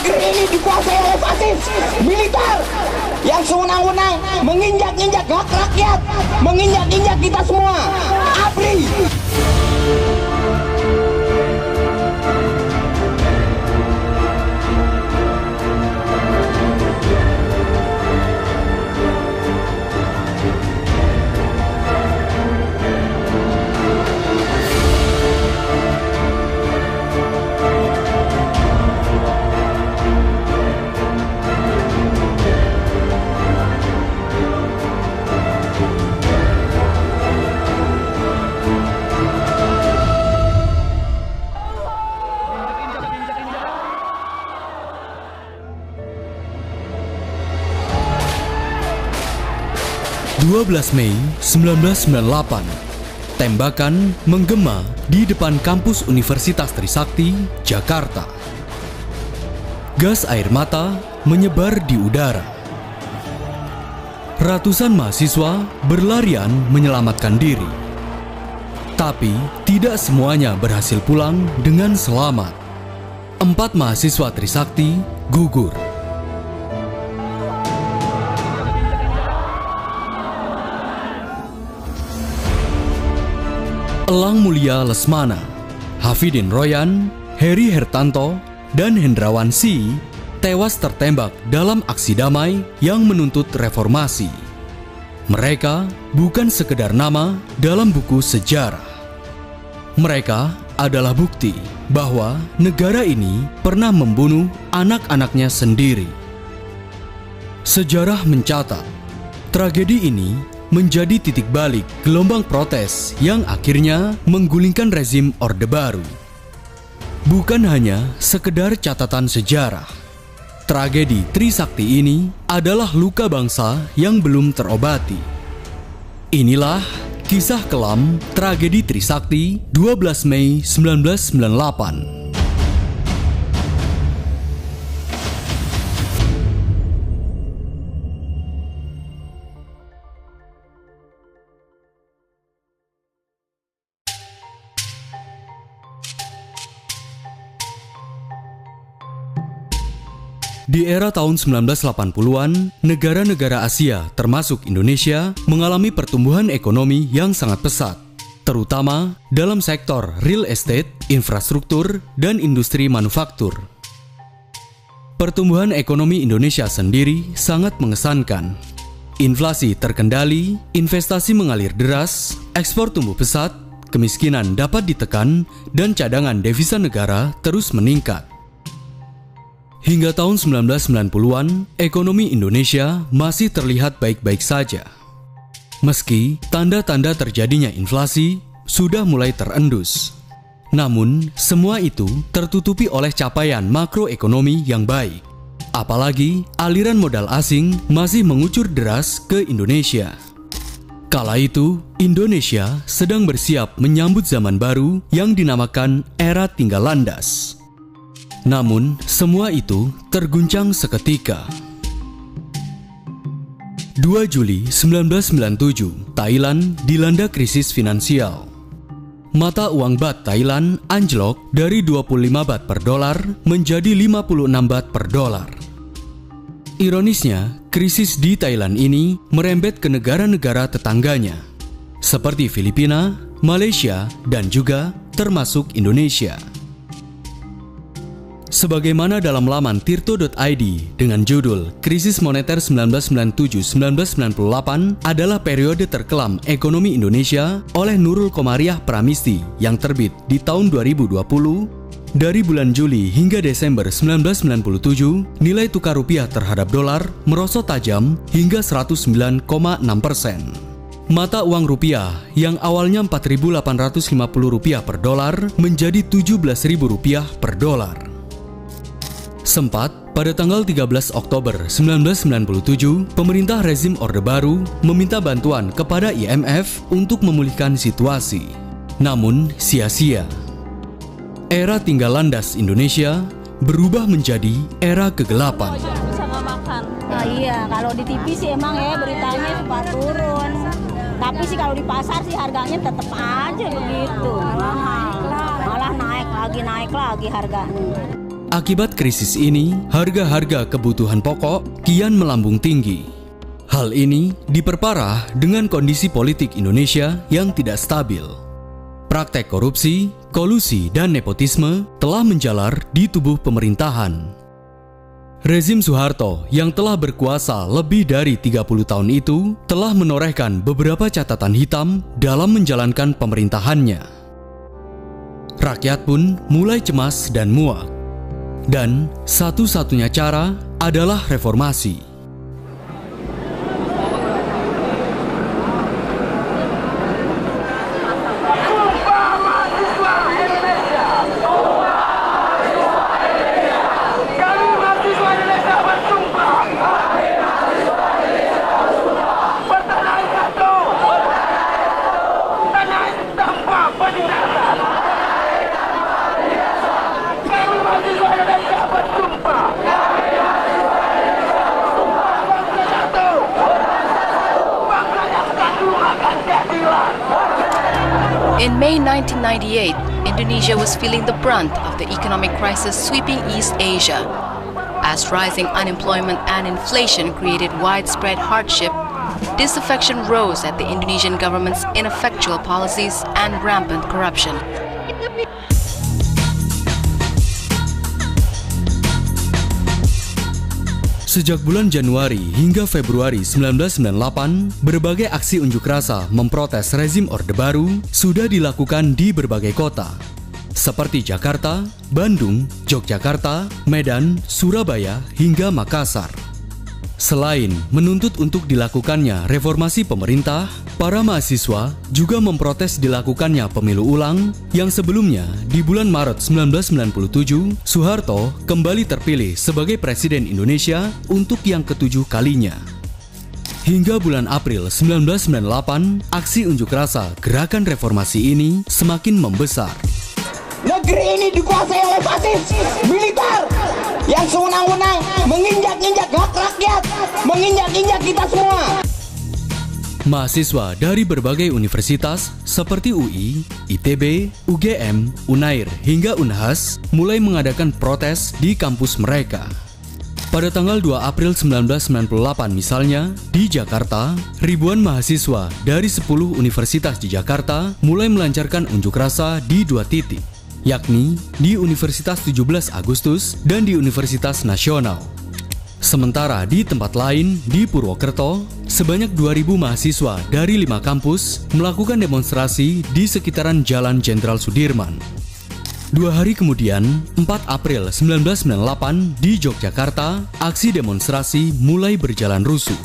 Negeri ini dikuasai oleh fasis militer yang sewenang-wenang menginjak-injak hak rakyat, menginjak-injak kita semua. ABRI. Mei 1998, tembakan menggema di depan kampus Universitas Trisakti, Jakarta. Gas air mata menyebar di udara. Ratusan mahasiswa berlarian menyelamatkan diri. Tapi tidak semuanya berhasil pulang dengan selamat. 4 mahasiswa Trisakti gugur. Elang Mulia Lesmana, Hafidin Royan, Heri Hertanto, dan Hendrawan Si tewas tertembak dalam aksi damai yang menuntut reformasi. Mereka bukan sekedar nama dalam buku sejarah. Mereka adalah bukti bahwa negara ini pernah membunuh anak-anaknya sendiri. Sejarah mencatat, tragedi ini menjadi titik balik gelombang protes yang akhirnya menggulingkan rezim Orde Baru. Bukan hanya sekedar catatan sejarah, tragedi Trisakti ini adalah luka bangsa yang belum terobati. Inilah kisah kelam tragedi Trisakti 12 Mei 1998. 'Di era tahun 1980-an, negara-negara Asia termasuk Indonesia mengalami pertumbuhan ekonomi yang sangat pesat, terutama dalam sektor real estate, infrastruktur, dan industri manufaktur. Pertumbuhan ekonomi Indonesia sendiri sangat mengesankan. Inflasi terkendali, investasi mengalir deras, ekspor tumbuh pesat, kemiskinan dapat ditekan, dan cadangan devisa negara terus meningkat. Hingga tahun 1990-an, ekonomi Indonesia masih terlihat baik-baik saja. Meski tanda-tanda terjadinya inflasi sudah mulai terendus. Namun, semua itu tertutupi oleh capaian makroekonomi yang baik. Apalagi aliran modal asing masih mengucur deras ke Indonesia. Kala itu, Indonesia sedang bersiap menyambut zaman baru yang dinamakan era tinggal landas. Namun, semua itu terguncang seketika. 2 Juli 1997, Thailand dilanda krisis finansial. Mata uang baht Thailand anjlok dari 25 baht per dolar menjadi 56 baht per dolar. Ironisnya, krisis di Thailand ini merembet ke negara-negara tetangganya, seperti Filipina, Malaysia, dan juga termasuk Indonesia. Sebagaimana dalam laman tirto.id dengan judul Krisis Moneter 1997-1998 adalah periode terkelam ekonomi Indonesia oleh Nurul Komariah Pramisti yang terbit di tahun 2020, dari bulan Juli hingga Desember 1997, nilai tukar rupiah terhadap dolar merosot tajam hingga 109,6%. Mata uang rupiah yang awalnya Rp4.850 per dolar menjadi Rp17.000 per dolar. Sempat, pada tanggal 13 Oktober 1997, pemerintah rezim Orde Baru meminta bantuan kepada IMF untuk memulihkan situasi. Namun, sia-sia. Era tinggal landas Indonesia berubah menjadi era kegelapan. Bisa nggak makan? Nah, iya, kalau di TV sih emang ya beritanya suka turun. Tapi sih kalau di pasar sih harganya tetap aja begitu. Malah naik lagi harganya. Akibat krisis ini, harga-harga kebutuhan pokok kian melambung tinggi. Hal ini diperparah dengan kondisi politik Indonesia yang tidak stabil. Praktek korupsi, kolusi, dan nepotisme telah menjalar di tubuh pemerintahan. Rezim Soeharto yang telah berkuasa lebih dari 30 tahun itu telah menorehkan beberapa catatan hitam dalam menjalankan pemerintahannya. Rakyat pun mulai cemas dan muak. Dan satu-satunya cara adalah reformasi. In May 1998, Indonesia was feeling the brunt of the economic crisis sweeping East Asia. As rising unemployment and inflation created widespread hardship, disaffection rose at the Indonesian government's ineffectual policies and rampant corruption. Sejak bulan Januari hingga Februari 1998, berbagai aksi unjuk rasa memprotes rezim Orde Baru sudah dilakukan di berbagai kota, seperti Jakarta, Bandung, Yogyakarta, Medan, Surabaya, hingga Makassar. Selain menuntut untuk dilakukannya reformasi pemerintah, para mahasiswa juga memprotes dilakukannya pemilu ulang yang sebelumnya di bulan Maret 1997, Soeharto kembali terpilih sebagai Presiden Indonesia untuk yang ke-7 kalinya. Hingga bulan April 1998, aksi unjuk rasa gerakan reformasi ini semakin membesar. Negeri ini dikuasai oleh fasis militer yang sewenang-wenang menginjak-injak hak rakyat, menginjak-injak kita semua. Mahasiswa dari berbagai universitas seperti UI, ITB, UGM, UNAIR, hingga Unhas mulai mengadakan protes di kampus mereka. Pada tanggal 2 April 1998 misalnya, di Jakarta, ribuan mahasiswa dari 10 universitas di Jakarta mulai melancarkan unjuk rasa di 2 titik, yakni di Universitas 17 Agustus dan di Universitas Nasional. Sementara di tempat lain, di Purwokerto, sebanyak 2.000 mahasiswa dari 5 kampus melakukan demonstrasi di sekitaran Jalan Jenderal Sudirman. 2 hari kemudian, 4 April 1998, di Yogyakarta, aksi demonstrasi mulai berjalan rusuh.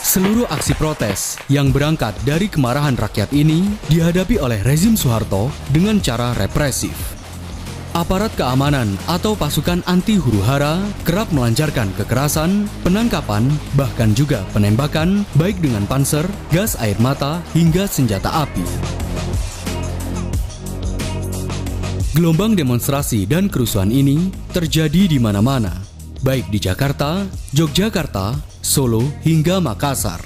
Seluruh aksi protes yang berangkat dari kemarahan rakyat ini dihadapi oleh rezim Soeharto dengan cara represif. Aparat keamanan atau pasukan anti huru-hara kerap melancarkan kekerasan, penangkapan, bahkan juga penembakan, baik dengan panser, gas air mata, hingga senjata api. Gelombang demonstrasi dan kerusuhan ini terjadi di mana-mana, baik di Jakarta, Yogyakarta, Solo, hingga Makassar.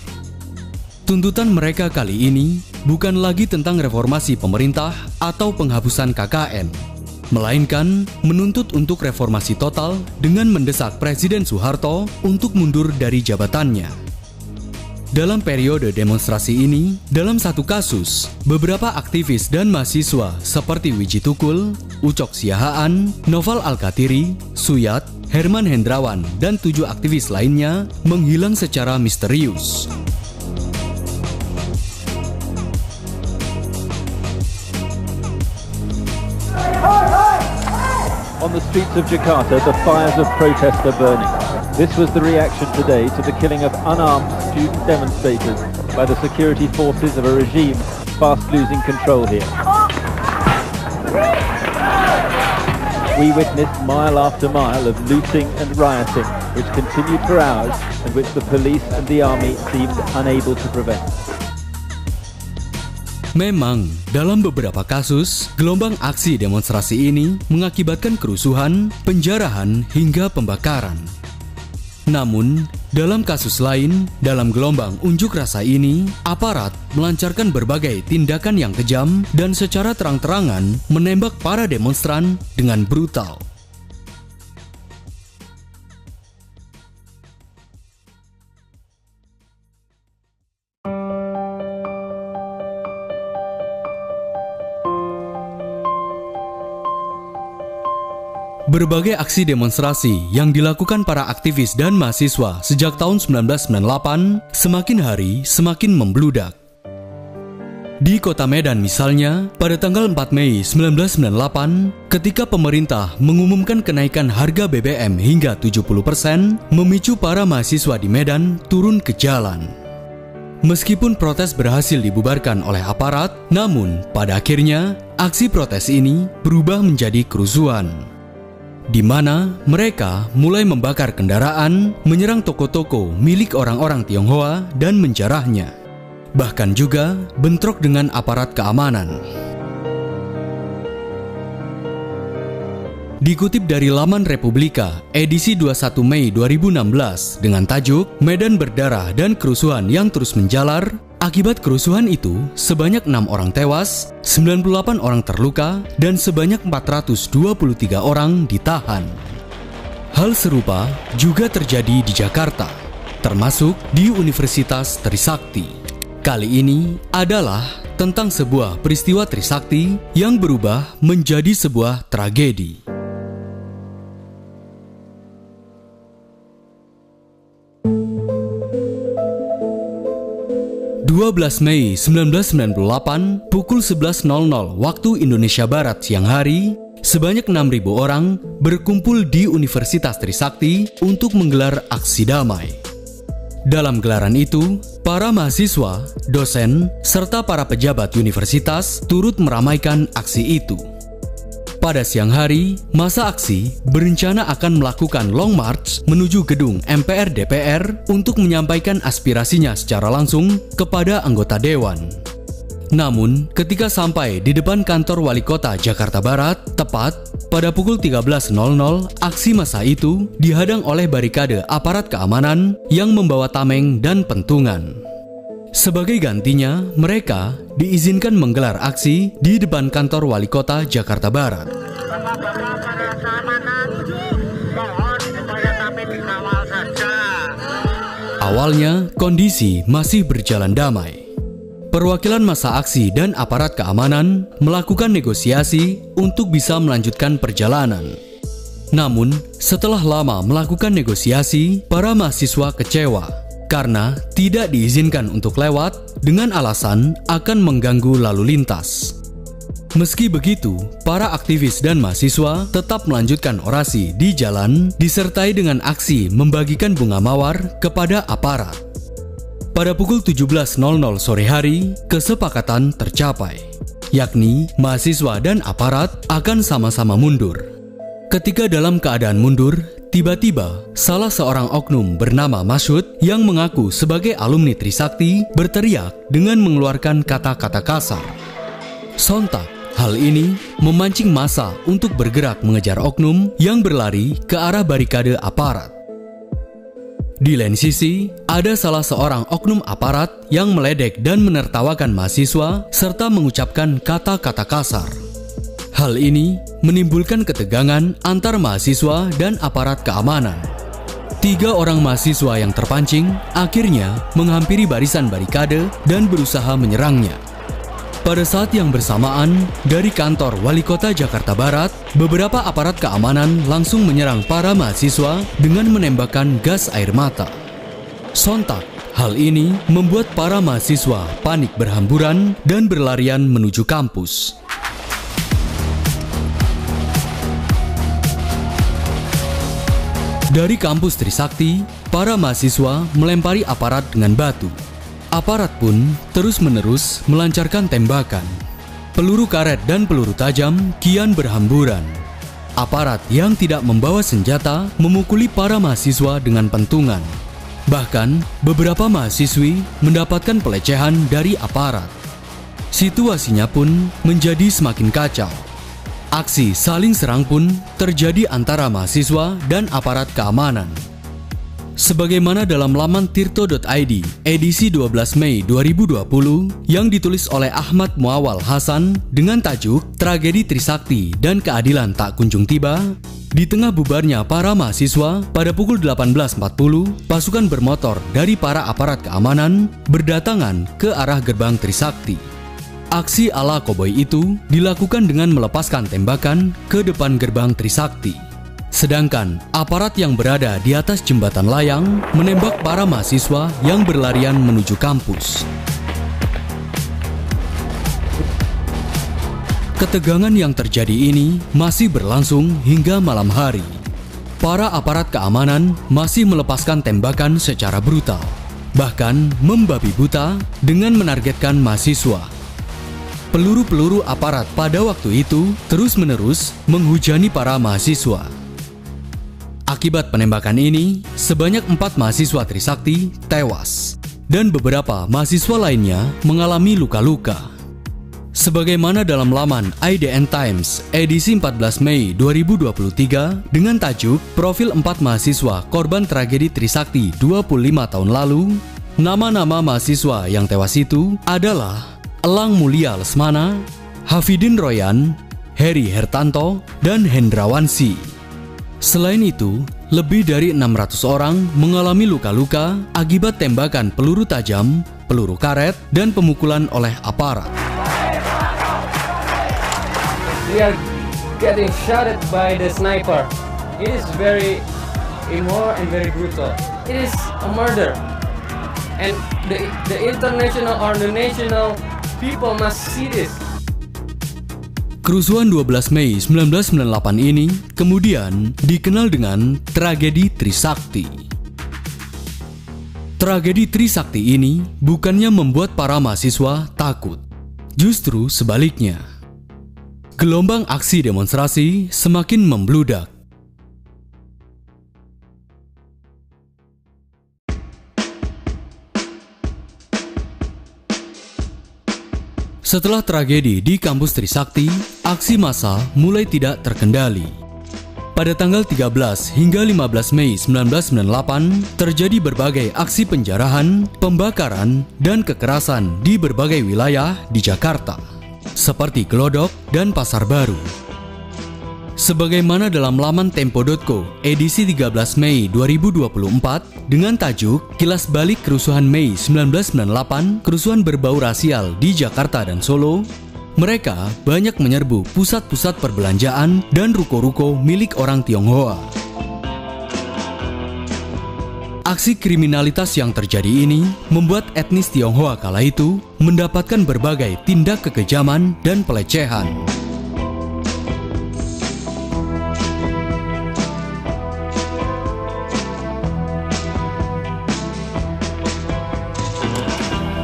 Tuntutan mereka kali ini bukan lagi tentang reformasi pemerintah atau penghapusan KKN, melainkan menuntut untuk reformasi total dengan mendesak Presiden Soeharto untuk mundur dari jabatannya. Dalam periode demonstrasi ini, dalam satu kasus, beberapa aktivis dan mahasiswa seperti Wiji Tukul, Ucok Siahaan, Noval Al-Katiri, Suyat, Herman Hendrawan, dan 7 aktivis lainnya menghilang secara misterius. On the streets of Jakarta, the fires of protest are burning. This was the reaction today to the killing of unarmed student demonstrators by the security forces of a regime fast losing control here. We witnessed mile after mile of looting and rioting, which continued for hours and which the police and the army seemed unable to prevent. Memang, dalam beberapa kasus, gelombang aksi demonstrasi ini mengakibatkan kerusuhan, penjarahan, hingga pembakaran. Namun, Dalam kasus lain, dalam gelombang unjuk rasa ini, aparat melancarkan berbagai tindakan yang kejam dan secara terang-terangan menembak para demonstran dengan brutal. Berbagai aksi demonstrasi yang dilakukan para aktivis dan mahasiswa sejak tahun 1998 semakin hari semakin membludak. Di kota Medan misalnya, pada tanggal 4 Mei 1998, ketika pemerintah mengumumkan kenaikan harga BBM hingga 70%, memicu para mahasiswa di Medan turun ke jalan. Meskipun protes berhasil dibubarkan oleh aparat, namun pada akhirnya aksi protes ini berubah menjadi kerusuhan, di mana mereka mulai membakar kendaraan, menyerang toko-toko milik orang-orang Tionghoa dan menjarahnya. Bahkan juga bentrok dengan aparat keamanan. Dikutip dari laman Republika, edisi 21 Mei 2016 dengan tajuk Medan Berdarah dan Kerusuhan yang Terus Menjalar. Akibat kerusuhan itu, sebanyak 6 orang tewas, 98 orang terluka, dan sebanyak 423 orang ditahan. Hal serupa juga terjadi di Jakarta, termasuk di Universitas Trisakti. Kali ini adalah tentang sebuah peristiwa Trisakti yang berubah menjadi sebuah tragedi. (12 Mei 1998, pukul 11.00 waktu Indonesia Barat siang hari, sebanyak 6.000 orang berkumpul di Universitas Trisakti untuk menggelar aksi damai. Dalam gelaran itu, para mahasiswa, dosen, serta para pejabat universitas turut meramaikan aksi itu. Pada siang hari, massa aksi berencana akan melakukan long march menuju gedung MPR DPR untuk menyampaikan aspirasinya secara langsung kepada anggota dewan. Namun, ketika sampai di depan kantor Wali Kota Jakarta Barat, tepat pada pukul 13.00, aksi massa itu dihadang oleh barikade aparat keamanan yang membawa tameng dan pentungan. Sebagai gantinya, mereka diizinkan menggelar aksi di depan kantor Wali Kota Jakarta Barat. Bapak-bapak para keamanan, mohon supaya kami dikawal saja. Awalnya, kondisi masih berjalan damai. Perwakilan massa aksi dan aparat keamanan melakukan negosiasi untuk bisa melanjutkan perjalanan. Namun, setelah lama melakukan negosiasi, para mahasiswa kecewa karena tidak diizinkan untuk lewat dengan alasan akan mengganggu lalu lintas. Meski begitu, para aktivis dan mahasiswa tetap melanjutkan orasi di jalan disertai dengan aksi membagikan bunga mawar kepada aparat. Pada pukul 17.00 sore hari, kesepakatan tercapai, yakni mahasiswa dan aparat akan sama-sama mundur. Ketika dalam keadaan mundur, tiba-tiba salah seorang oknum bernama Masyud yang mengaku sebagai alumni Trisakti berteriak dengan mengeluarkan kata-kata kasar. Sontak, hal ini memancing massa untuk bergerak mengejar oknum yang berlari ke arah barikade aparat. Di lain sisi, ada salah seorang oknum aparat yang meledek dan menertawakan mahasiswa serta mengucapkan kata-kata kasar. Hal ini menimbulkan ketegangan antar mahasiswa dan aparat keamanan. 3 orang mahasiswa yang terpancing akhirnya menghampiri barisan barikade dan berusaha menyerangnya. Pada saat yang bersamaan, dari kantor Wali Kota Jakarta Barat, beberapa aparat keamanan langsung menyerang para mahasiswa dengan menembakkan gas air mata. Sontak, hal ini membuat para mahasiswa panik berhamburan dan berlarian menuju kampus. Dari kampus Trisakti, para mahasiswa melempari aparat dengan batu. Aparat pun terus-menerus melancarkan tembakan. Peluru karet dan peluru tajam kian berhamburan. Aparat yang tidak membawa senjata memukuli para mahasiswa dengan pentungan. Bahkan, beberapa mahasiswi mendapatkan pelecehan dari aparat. Situasinya pun menjadi semakin kacau. Aksi saling serang pun terjadi antara mahasiswa dan aparat keamanan. Sebagaimana dalam laman tirto.id edisi 12 Mei 2020 yang ditulis oleh Ahmad Muawal Hasan dengan tajuk Tragedi Trisakti dan Keadilan Tak Kunjung Tiba, di tengah bubarnya para mahasiswa pada pukul 18.40, pasukan bermotor dari para aparat keamanan berdatangan ke arah gerbang Trisakti. Aksi ala koboi itu dilakukan dengan melepaskan tembakan ke depan gerbang Trisakti. Sedangkan aparat yang berada di atas jembatan layang menembak para mahasiswa yang berlarian menuju kampus. Ketegangan yang terjadi ini masih berlangsung hingga malam hari. Para aparat keamanan masih melepaskan tembakan secara brutal, bahkan membabi buta dengan menargetkan mahasiswa. Peluru-peluru aparat pada waktu itu terus-menerus menghujani para mahasiswa. Akibat penembakan ini, sebanyak 4 mahasiswa Trisakti tewas dan beberapa mahasiswa lainnya mengalami luka-luka. Sebagaimana dalam laman IDN Times edisi 14 Mei 2023 dengan tajuk Profil 4 Mahasiswa Korban Tragedi Trisakti 25 tahun lalu, nama-nama mahasiswa yang tewas itu adalah Elang Mulia Lesmana, Hafidin Royan, Heri Hertanto, dan Hendrawansi. Selain itu, lebih dari 600 orang mengalami luka-luka akibat tembakan peluru tajam, peluru karet, dan pemukulan oleh aparat. We are getting shot at by the sniper. It is very immoral and very brutal. It is a murder. And the international or the national people must see this. Kerusuhan 12 Mei 1998 ini kemudian dikenal dengan Tragedi Trisakti. Tragedi Trisakti ini bukannya membuat para mahasiswa takut. Justru sebaliknya. Gelombang aksi demonstrasi semakin membludak. Setelah tragedi di kampus Trisakti, aksi massa mulai tidak terkendali. Pada tanggal 13 hingga 15 Mei 1998, terjadi berbagai aksi penjarahan, pembakaran, dan kekerasan di berbagai wilayah di Jakarta, seperti Glodok dan Pasar Baru. Sebagaimana dalam laman Tempo.co edisi 13 Mei 2024 dengan tajuk Kilas Balik Kerusuhan Mei 1998, kerusuhan berbau rasial di Jakarta dan Solo, mereka banyak menyerbu pusat-pusat perbelanjaan dan ruko-ruko milik orang Tionghoa. Aksi kriminalitas yang terjadi ini membuat etnis Tionghoa kala itu mendapatkan berbagai tindak kekejaman dan pelecehan.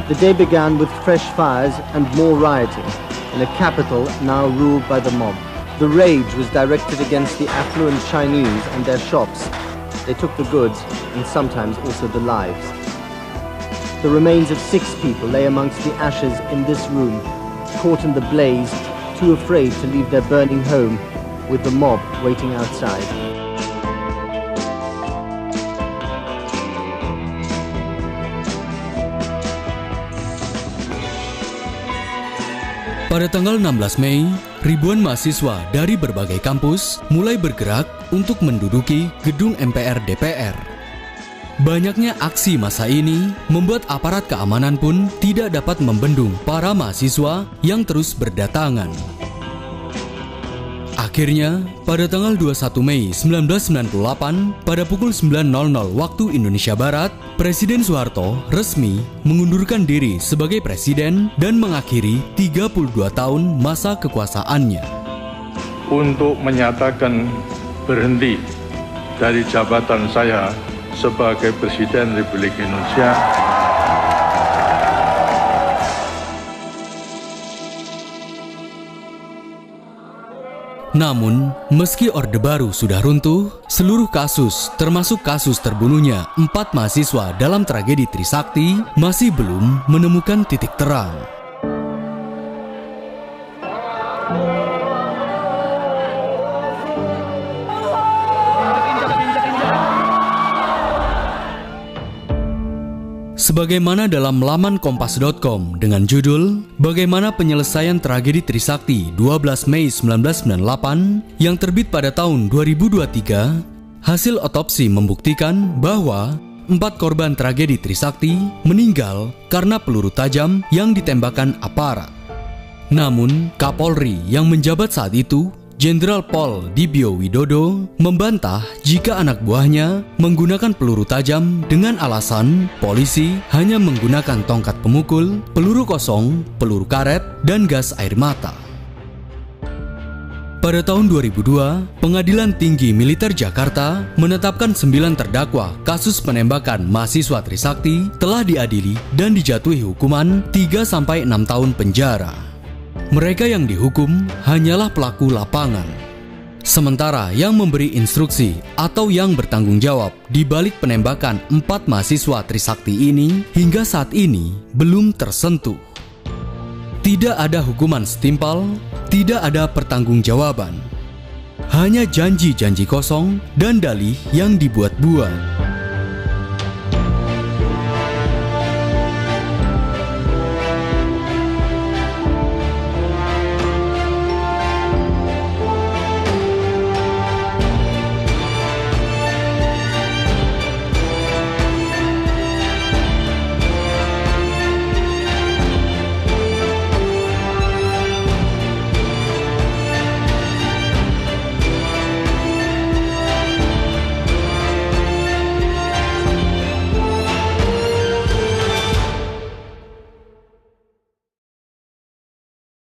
The day began with fresh fires and more rioting in a capital now ruled by the mob. The rage was directed against the affluent Chinese and their shops. They took the goods and sometimes also the lives. The remains of 6 people lay amongst the ashes in this room, caught in the blaze, too afraid to leave their burning home, with the mob waiting outside. Pada tanggal 16 Mei, ribuan mahasiswa dari berbagai kampus mulai bergerak untuk menduduki gedung MPR DPR. Banyaknya aksi massa ini membuat aparat keamanan pun tidak dapat membendung para mahasiswa yang terus berdatangan. Akhirnya, pada tanggal 21 Mei 1998, pada pukul 9.00 waktu Indonesia Barat, Presiden Soeharto resmi mengundurkan diri sebagai presiden dan mengakhiri 32 tahun masa kekuasaannya. Untuk menyatakan berhenti dari jabatan saya sebagai Presiden Republik Indonesia. Namun, meski Orde Baru sudah runtuh, seluruh kasus, termasuk kasus terbunuhnya 4 mahasiswa dalam tragedi Trisakti, masih belum menemukan titik terang. Sebagaimana dalam laman kompas.com dengan judul Bagaimana Penyelesaian Tragedi Trisakti 12 Mei 1998 yang terbit pada tahun 2023, hasil otopsi membuktikan bahwa 4 korban tragedi Trisakti meninggal karena peluru tajam yang ditembakkan aparat. Namun, Kapolri yang menjabat saat itu, Jenderal Pol Dibyo Widodo, membantah jika anak buahnya menggunakan peluru tajam dengan alasan polisi hanya menggunakan tongkat pemukul, peluru kosong, peluru karet, dan gas air mata. Pada tahun 2002, Pengadilan Tinggi Militer Jakarta menetapkan 9 terdakwa kasus penembakan mahasiswa Trisakti telah diadili dan dijatuhi hukuman 3-6 tahun penjara. Mereka yang dihukum hanyalah pelaku lapangan. Sementara yang memberi instruksi atau yang bertanggung jawab di balik penembakan 4 mahasiswa Trisakti ini hingga saat ini belum tersentuh. Tidak ada hukuman setimpal, tidak ada pertanggungjawaban. Hanya janji-janji kosong dan dalih yang dibuat-buat.